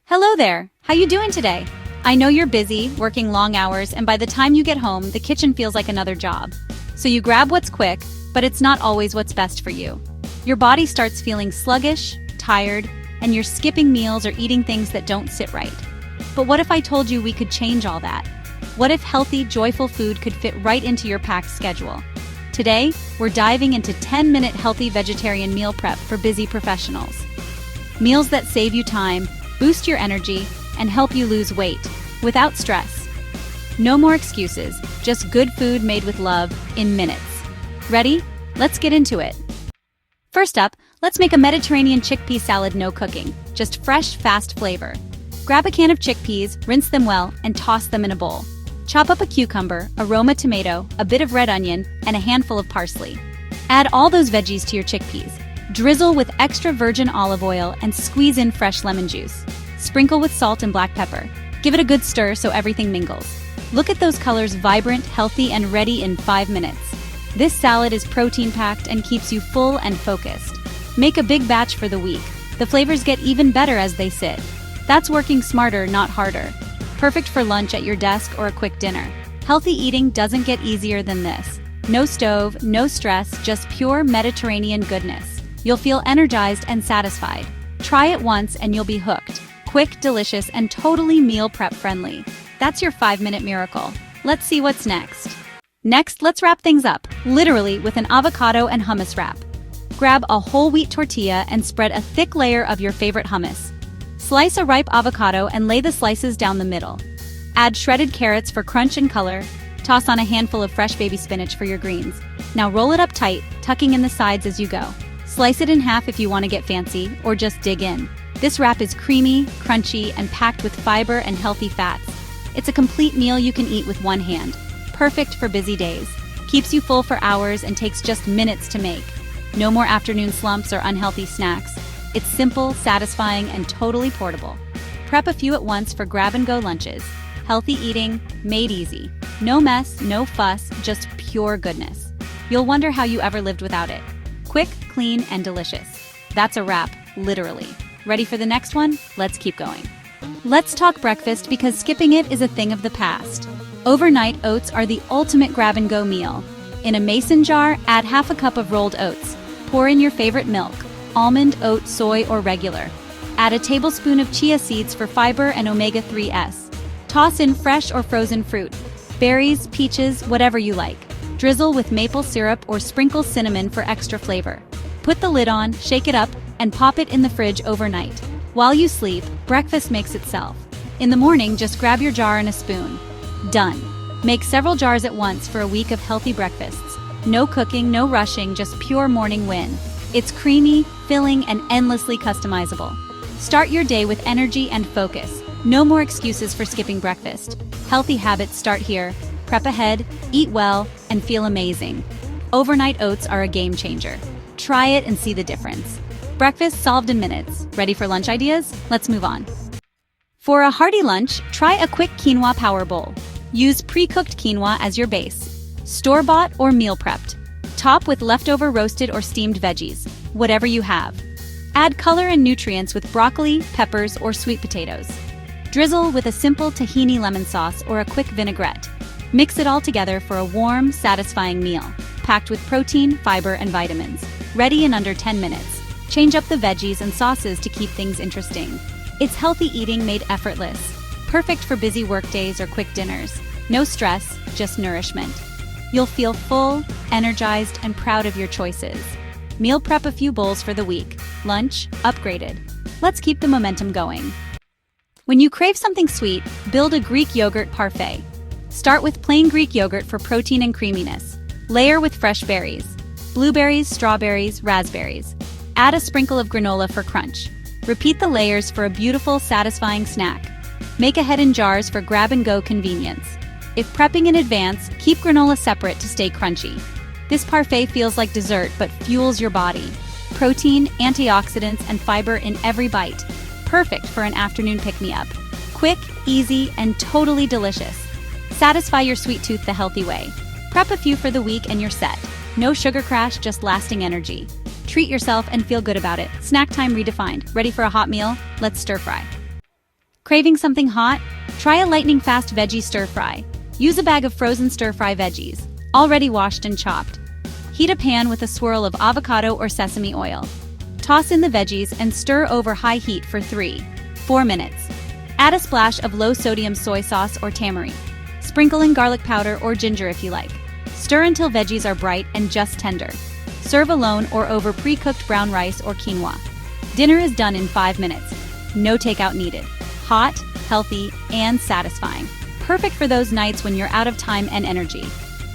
Hello there! How you doing today? I know you're busy, working long hours, and by the time you get home, the kitchen feels like another job. So you grab what's quick, but it's not always what's best for you. Your body starts feeling sluggish, tired, and you're skipping meals or eating things that don't sit right. But what if I told you we could change all that? What if healthy, joyful food could fit right into your packed schedule? Today, we're diving into 10-minute healthy vegetarian meal prep for busy professionals. Meals that save you time, boost your energy, and help you lose weight without stress. No more excuses, just good food made with love in minutes. Ready? Let's get into it. First up, let's make a Mediterranean chickpea salad, no cooking, just fresh, fast flavor. Grab a can of chickpeas, rinse them well, and toss them in a bowl. Chop up a cucumber, a Roma tomato, a bit of red onion, and a handful of parsley. Add all those veggies to your chickpeas. Drizzle with extra virgin olive oil and squeeze in fresh lemon juice. Sprinkle with salt and black pepper. Give it a good stir so everything mingles. Look at those colors, vibrant, healthy, and ready in 5 minutes. This salad is protein-packed and keeps you full and focused. Make a big batch for the week. The flavors get even better as they sit. That's working smarter, not harder. Perfect for lunch at your desk or a quick dinner. Healthy eating doesn't get easier than this. No stove, no stress, just pure Mediterranean goodness. You'll feel energized and satisfied. Try it once and you'll be hooked. Quick, delicious, and totally meal prep friendly. That's your 5-minute miracle. Let's see what's next. Next, let's wrap things up, literally with an avocado and hummus wrap. Grab a whole wheat tortilla and spread a thick layer of your favorite hummus. Slice a ripe avocado and lay the slices down the middle. Add shredded carrots for crunch and color. Toss on a handful of fresh baby spinach for your greens. Now roll it up tight, tucking in the sides as you go. Slice it in half if you want to get fancy, or just dig in. This wrap is creamy, crunchy, and packed with fiber and healthy fats. It's a complete meal you can eat with one hand. Perfect for busy days. Keeps you full for hours and takes just minutes to make. No more afternoon slumps or unhealthy snacks. It's simple, satisfying, and totally portable. Prep a few at once for grab-and-go lunches. Healthy eating, made easy. No mess, no fuss, just pure goodness. You'll wonder how you ever lived without it. Quick, clean, and delicious. That's a wrap, literally. Ready for the next one? Let's keep going. Let's talk breakfast because skipping it is a thing of the past. Overnight oats are the ultimate grab-and-go meal. In a mason jar, add half a cup of rolled oats. Pour in your favorite milk. Almond, oat, soy, or regular. Add a tablespoon of chia seeds for fiber and omega-3s. Toss in fresh or frozen fruit, berries, peaches, whatever you like. Drizzle with maple syrup or sprinkle cinnamon for extra flavor. Put the lid on, shake it up, and pop it in the fridge overnight. While you sleep, breakfast makes itself. In the morning, just grab your jar and a spoon. Done. Make several jars at once for a week of healthy breakfasts. No cooking, no rushing, just pure morning win. It's creamy, filling, and endlessly customizable. Start your day with energy and focus. No more excuses for skipping breakfast. Healthy habits start here. Prep ahead, eat well, and feel amazing. Overnight oats are a game changer. Try it and see the difference. Breakfast solved in minutes. Ready for lunch ideas? Let's move on. For a hearty lunch, try a quick quinoa power bowl. Use pre-cooked quinoa as your base. Store-bought or meal prepped. Top with leftover roasted or steamed veggies, whatever you have. Add color and nutrients with broccoli, peppers, or sweet potatoes. Drizzle with a simple tahini lemon sauce or a quick vinaigrette. Mix it all together for a warm, satisfying meal, packed with protein, fiber, and vitamins. Ready in under 10 minutes. Change up the veggies and sauces to keep things interesting. It's healthy eating made effortless. Perfect for busy workdays or quick dinners. No stress, just nourishment. You'll feel full, energized, and proud of your choices. Meal prep a few bowls for the week. Lunch, upgraded. Let's keep the momentum going. When you crave something sweet, build a Greek yogurt parfait. Start with plain Greek yogurt for protein and creaminess. Layer with fresh berries. Blueberries, strawberries, raspberries. Add a sprinkle of granola for crunch. Repeat the layers for a beautiful, satisfying snack. Make ahead in jars for grab-and-go convenience. If prepping in advance, keep granola separate to stay crunchy. This parfait feels like dessert but fuels your body. Protein, antioxidants, and fiber in every bite. Perfect for an afternoon pick-me-up. Quick, easy, and totally delicious. Satisfy your sweet tooth the healthy way. Prep a few for the week and you're set. No sugar crash, just lasting energy. Treat yourself and feel good about it. Snack time redefined. Ready for a hot meal? Let's stir fry. Craving something hot? Try a lightning-fast veggie stir-fry. Use a bag of frozen stir-fry veggies, already washed and chopped. Heat a pan with a swirl of avocado or sesame oil. Toss in the veggies and stir over high heat for 3-4 minutes. Add a splash of low-sodium soy sauce or tamari. Sprinkle in garlic powder or ginger if you like. Stir until veggies are bright and just tender. Serve alone or over pre-cooked brown rice or quinoa. Dinner is done in 5 minutes. No takeout needed. Hot, healthy, and satisfying. Perfect for those nights when you're out of time and energy.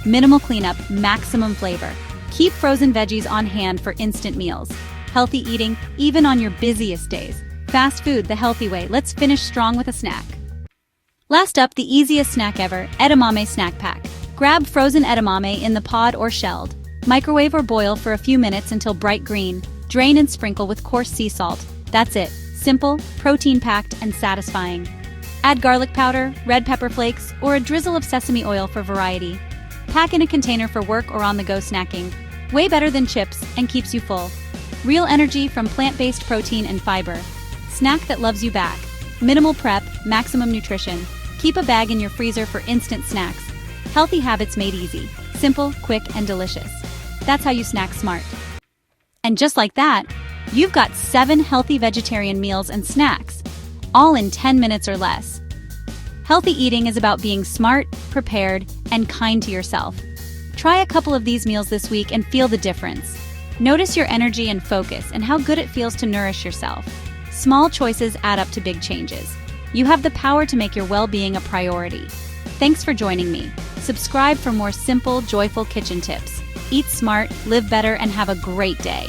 Minimal cleanup, maximum flavor. Keep frozen veggies on hand for instant meals. Healthy eating, even on your busiest days. Fast food the healthy way. Let's finish strong with a snack. Last up, the easiest snack ever, edamame snack pack. Grab frozen edamame in the pod or shelled. Microwave or boil for a few minutes until bright green. Drain and sprinkle with coarse sea salt. That's it. Simple, protein-packed, and satisfying. Add garlic powder, red pepper flakes, or a drizzle of sesame oil for variety. Pack in a container for work or on-the-go snacking. Way better than chips and keeps you full. Real energy from plant-based protein and fiber. Snack that loves you back. Minimal prep, maximum nutrition. Keep a bag in your freezer for instant snacks. Healthy habits made easy. Simple, quick, and delicious. That's how you snack smart. And just like that, you've got 7 healthy vegetarian meals and snacks, all in 10 minutes or less. Healthy eating is about being smart, prepared, and kind to yourself. Try a couple of these meals this week and feel the difference. Notice your energy and focus and how good it feels to nourish yourself. Small choices add up to big changes. You have the power to make your well-being a priority. Thanks for joining me. Subscribe for more simple, joyful kitchen tips. Eat smart, live better, and have a great day.